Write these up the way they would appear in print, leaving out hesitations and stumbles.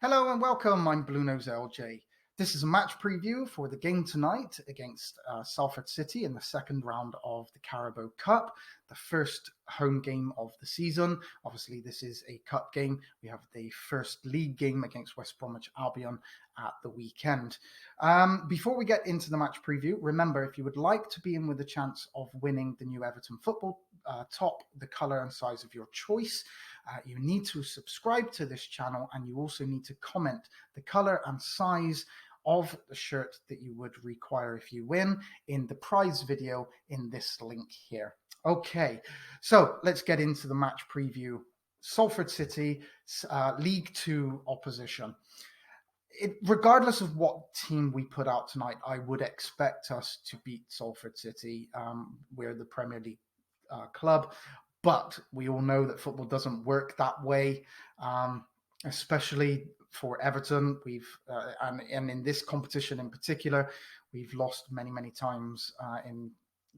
Hello and welcome. I'm BluenoseLJ. This is a match preview for the game tonight against Salford City in the second round of the Carabao Cup, the first home game of the season. Obviously, this is a cup game. We have the first league game against West Bromwich Albion at the weekend. Before we get into the match preview, remember, if you would like to be in with a chance of winning the new Everton football top, the colour and size of your choice, you need to subscribe to this channel, and you also need to comment the color and size of the shirt that you would require if you win in the prize video in this link here. Okay, so let's get into the match preview. Salford City, League Two opposition. Regardless of what team we put out tonight, I would expect us to beat Salford City. We're the Premier League club, but we all know that football doesn't work that way, especially for Everton. And in this competition in particular, we've lost many times in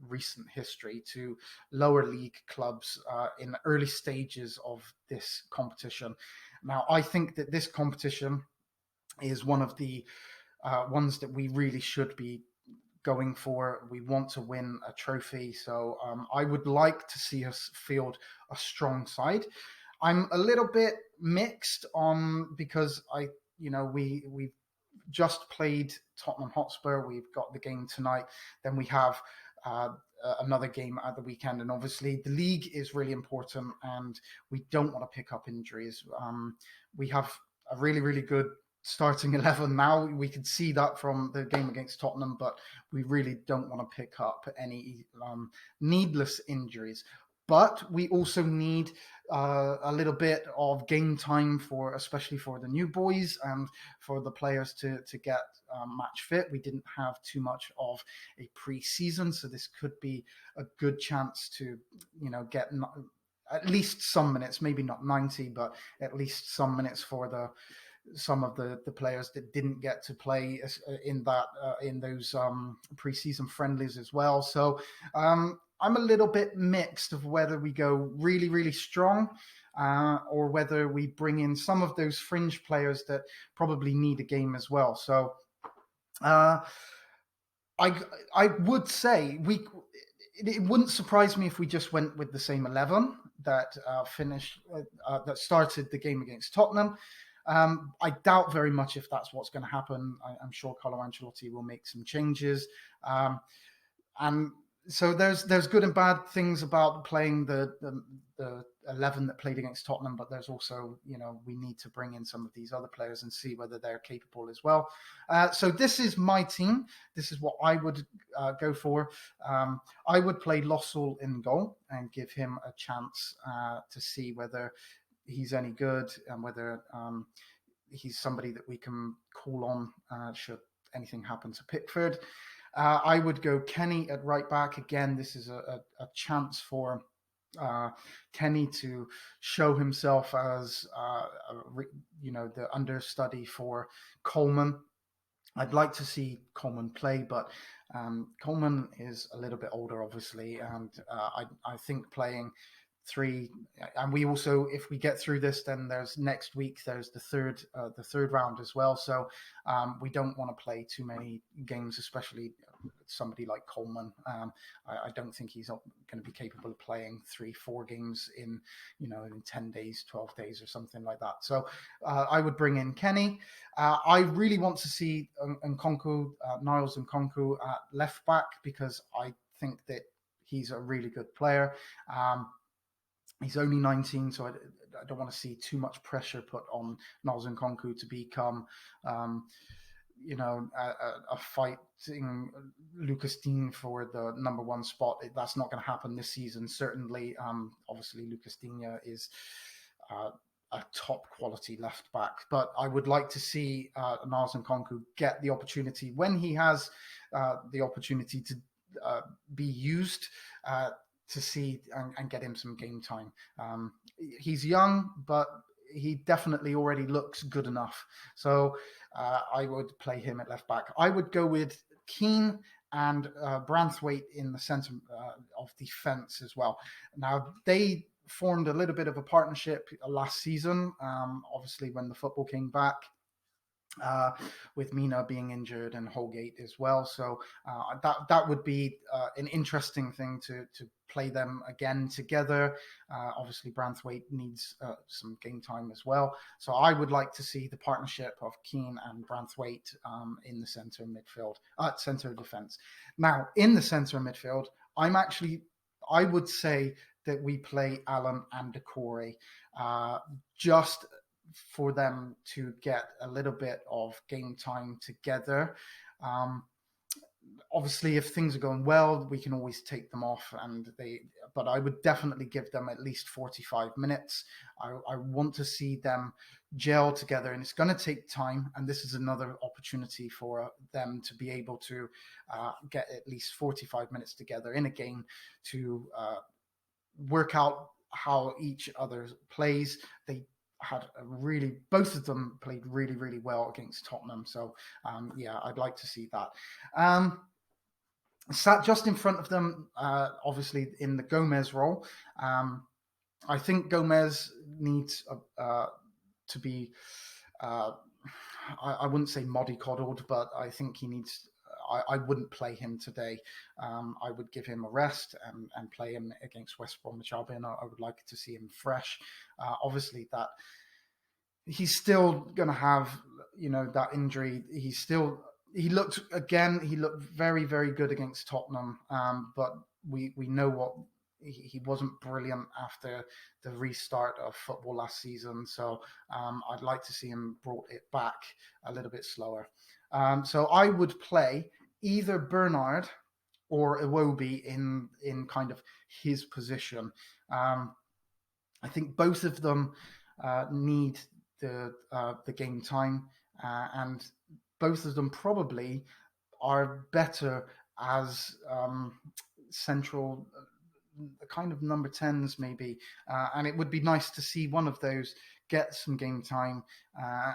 recent history to lower league clubs in the early stages of this competition. Now, I think that this competition is one of the ones that we really should be going for. We want to win a trophy, so I would like to see us field a strong side. I'm a little bit mixed on because we've just played Tottenham Hotspur. We've got the game tonight. Then we have another game at the weekend, and obviously the league is really important, and we don't want to pick up injuries. We have a really good starting 11 now. We could see that from the game against Tottenham, but we really don't want to pick up any needless injuries. But we also need a little bit of game time especially for the new boys and for the players to get match fit. We didn't have too much of a pre-season, so this could be a good chance to, get at least some minutes, maybe not 90, but at least some minutes for some of the players that didn't get to play in those preseason friendlies as well. So I'm a little bit mixed of whether we go really strong or whether we bring in some of those fringe players that probably need a game as well. So I would say it wouldn't surprise me if we just went with the same 11 that that started the game against Tottenham. I doubt very much if that's what's going to happen. I'm sure Carlo Ancelotti will make some changes. And so there's good and bad things about playing the 11 that played against Tottenham, but there's also, we need to bring in some of these other players and see whether they're capable as well. So this is my team. This is what I would go for. I would play Lossell in goal and give him a chance to see whether he's any good and whether he's somebody that we can call on should anything happen to Pickford. I would go Kenny at right back. Again, this is a chance for Kenny to show himself as the understudy for Coleman. I'd like to see Coleman play, but Coleman is a little bit older, obviously, and I think playing three, and we also, if we get through this, then there's next week there's the third round as well. So we don't want to play too many games, especially somebody like Coleman. I don't think he's going to be capable of playing 3-4 games in 10 days, 12 days, or something like that. So I would bring in Kenny. I really want to see Niles Nkounkou at left back, because I think that he's a really good player. He's only 19, so I don't want to see too much pressure put on Niles Nkounkou to become, a fighting Lucas Digne for the number one spot. That's not going to happen this season, certainly. Obviously, Lucas Digne is a top quality left back, but I would like to see Niles Nkounkou get the opportunity when he has the opportunity to be used. To see and get him some game time. He's young, but he definitely already looks good enough. So I would play him at left back. I would go with Keane and Branthwaite in the centre of defence as well. Now, they formed a little bit of a partnership last season, obviously when the football came back. With Mina being injured and Holgate as well, so that would be an interesting thing to play them again together. Obviously, Branthwaite needs some game time as well, so I would like to see the partnership of Keane and Branthwaite in the centre midfield, centre defence. Now, in the centre midfield, I would say that we play Allen and Decore, just for them to get a little bit of game time together. Um, Obviously, if things are going well, we can always take them off, but I would definitely give them at least 45 minutes. I want to see them gel together, and it's going to take time. And this is another opportunity for them to be able to get at least 45 minutes together in a game to work out how each other plays. They had both of them played really, really well against Tottenham. So yeah, I'd like to see that. Sat just in front of them, obviously in the Gomez role. I think Gomez needs to be, I wouldn't say mollycoddled, but I think he needs. I wouldn't play him today. I would give him a rest and play him against West Bromwich Albion. I would like to see him fresh. Obviously, that he's still going to have, that injury. He looked very, very good against Tottenham, but we know what he wasn't brilliant after the restart of football last season. So I'd like to see him brought it back a little bit slower. So I would play either Bernard or Iwobi in kind of his position. I think both of them need the game time, and both of them probably are better as central kind of number 10s maybe, and it would be nice to see one of those get some game time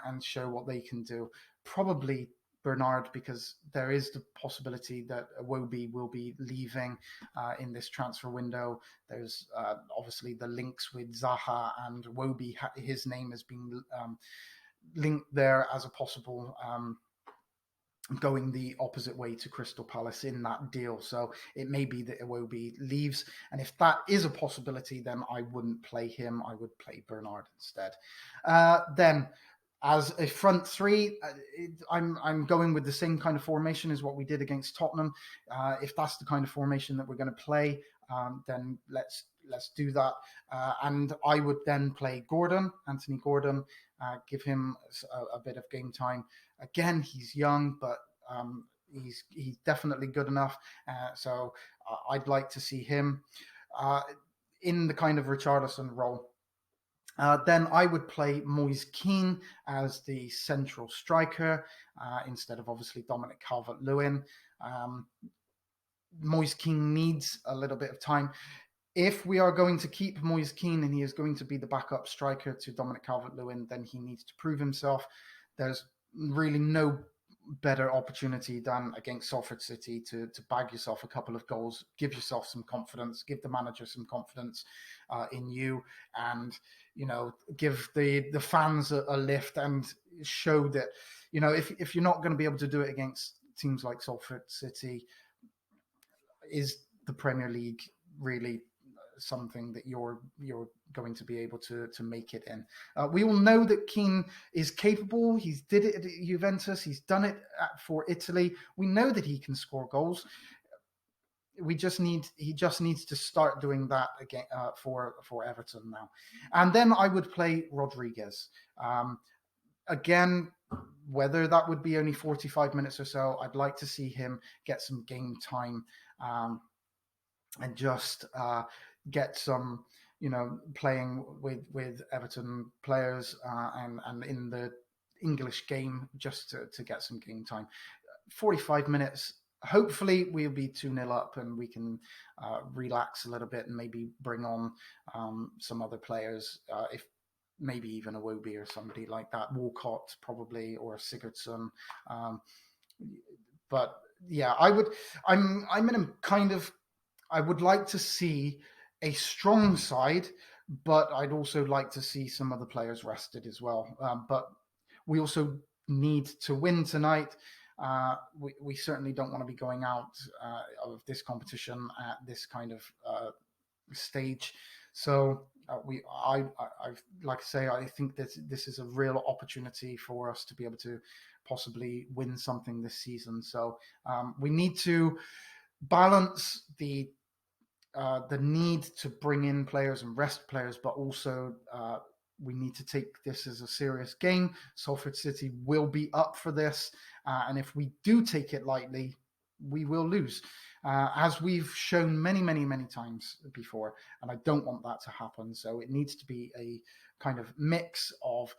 and show what they can do. Probably Bernard, because there is the possibility that Iwobi will be leaving in this transfer window. There's obviously the links with Zaha and Iwobi. His name has been linked there as a possible going the opposite way to Crystal Palace in that deal. So it may be that Iwobi leaves. And if that is a possibility, then I wouldn't play him. I would play Bernard instead. Then as a front three, I'm going with the same kind of formation as what we did against Tottenham. If that's the kind of formation that we're going to play, then let's do that. And I would then play Anthony Gordon, give him a bit of game time. Again, he's young, but he's definitely good enough. So I'd like to see him in the kind of Richarlison role. Then I would play Moise Kean as the central striker instead of obviously Dominic Calvert-Lewin. Moise Kean needs a little bit of time. If we are going to keep Moise Kean and he is going to be the backup striker to Dominic Calvert-Lewin, then he needs to prove himself. There's really no better opportunity than against Salford City to bag yourself a couple of goals, give yourself some confidence, give the manager some confidence in you, and give the fans a lift and show that if you're not going to be able to do it against teams like Salford City, is the Premier League really something that you're going to be able to make it in? We all know that Keane is capable. He's did it at Juventus. He's done it for Italy. We know that he can score goals. He just needs to start doing that again for Everton now. And then I would play Rodriguez. Again, whether that would be only 45 minutes or so, I'd like to see him get some game time and just get some, playing with Everton players and in the English game just to get some game time. 45 minutes. Hopefully we'll be 2-0 up and we can relax a little bit and maybe bring on some other players, if maybe even a Iwobi or somebody like that, Walcott probably, or Sigurdsson. But yeah, I would like to see a strong side but I'd also like to see some other players rested as well. But we also need to win tonight. We certainly don't want to be going out of this competition at this kind of stage. So like I say, I think that this is a real opportunity for us to be able to possibly win something this season. So we need to balance the need to bring in players and rest players, but also we need to take this as a serious game. Salford City will be up for this, and if we do take it lightly, we will lose, as we've shown many, many, many times before, and I don't want that to happen. So it needs to be a kind of mix of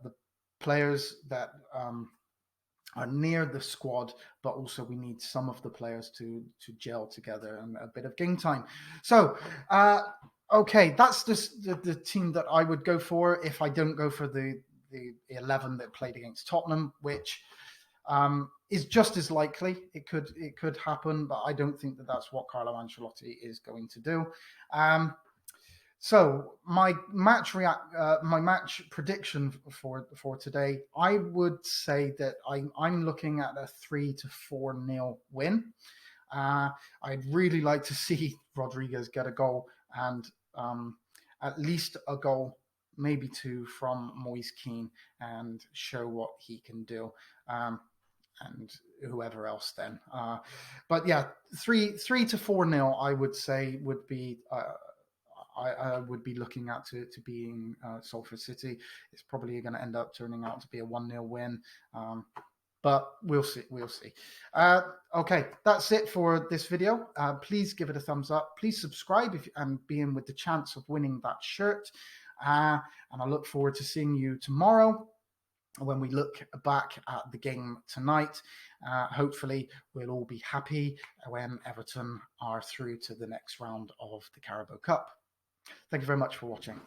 the players that are near the squad, but also we need some of the players to gel together and a bit of game time. So, okay, that's just the team that I would go for if I don't go for the 11 that played against Tottenham, which is just as likely. It could happen, but I don't think that that's what Carlo Ancelotti is going to do. So my match prediction for today, I would say that I'm looking at a 3-4-0 win. I'd really like to see Rodriguez get a goal and at least a goal, maybe two from Moise Kean, and show what he can do. And whoever else then. But yeah, 3-4-0, I would say would be. I would be looking at to being Salford City. It's probably going to end up turning out to be a 1-0 win. But we'll see. We'll see. Okay, that's it for this video. Please give it a thumbs up. Please subscribe and be in with the chance of winning that shirt. And I look forward to seeing you tomorrow when we look back at the game tonight. Hopefully, we'll all be happy when Everton are through to the next round of the Carabao Cup. Thank you very much for watching.